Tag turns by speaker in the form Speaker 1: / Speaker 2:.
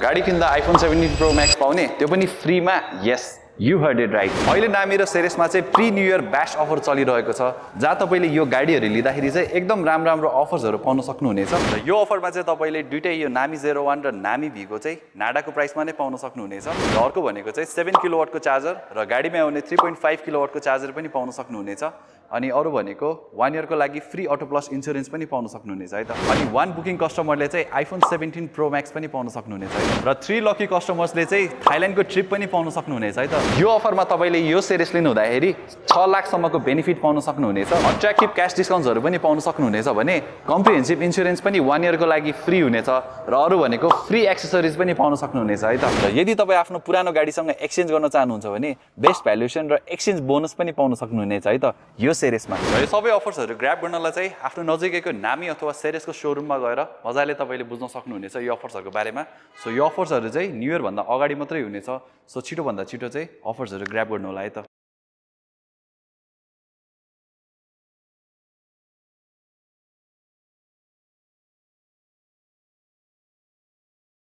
Speaker 1: गाडी किन्दा iPhone 17 pro max पाउने त्यो पनि फ्रीमा yes you heard it right अहिले नामी र सेरेसमा चाहिँ प्री न्यू इयर ब्याश अफर चलिरहेको छ जहाँ तपाईले यो गाडीहरु लिँदाखेरि चाहिँ एकदम राम्रो अफर्सहरु पाउन सक्नुहुनेछ र यो अफरमा चाहिँ तपाईले दुईटै यो नामी 01 र नामी भी को चाहिँ नाडाको प्राइसमा नै पाउन सक्नुहुनेछ र अर्को भनेको चाहिँ 7 किलोवाट को चार्जर र गाडीमा आउने 3.5 किलोवाट को चार्जर पनि पाउन सक्नुहुनेछ अनि अरु भनेको 1 इयर को लागि फ्री अटो प्लस इन्स्योरेन्स पनि पाउन सक्नुहुनेछ है त अनि 1 बुकिङ कस्टमरले चाहिँ आइफोन 17 प्रो मैक्स पनि पाउन सक्नुहुनेछ है र 3 लकी कस्टमर्सले चाहिँ थाइल्यान्डको ट्रिप पनि पाउन सक्नुहुनेछ है त यो अफरमा तपाईले यो सेरेस लिनु हुँदाखेरि 6 लाख सम्मको बेनिफिट पाउन सक्नुहुनेछ अट्र्याक्टिभ क्याश डिस्काउन्ट्सहरु पनि पाउन सक्नुहुनेछ भने कम्प्रिहेन्सिभ इन्स्योरेन्स पनि 1 इयर को लागि फ्री हुनेछ र अरु भनेको फ्री एक्सेसरिज पनि पाउन सक्नुहुनेछ है त र यदि तपाई आफ्नो पुरानो गाडीसँग एक्सचेन्ज गर्न चाहनुहुन्छ भने बेस्ट भ्यालुएसन र एक्सचेन्ज बोनस पनि पाउन सक्नुहुनेछ है त यो सेरेसमा र यो सबै अफर्सहरु ग्र्याब गर्नलाई चाहिँ आफ्नो नजिकैको नामी अथवा सेरेसको शोरूममा गएर मजाले तपाईले बुझ्न सक्नुहुनेछ यो अफर्सहरुको बारेमा सो यो अफर्सहरु चाहिँ न्यू इयर भन्दा अगाडि मात्रै हुनेछ सो छिटो भन्दा छिटो चाहिँ अफर्सहरु ग्र्याब गर्नु होला है त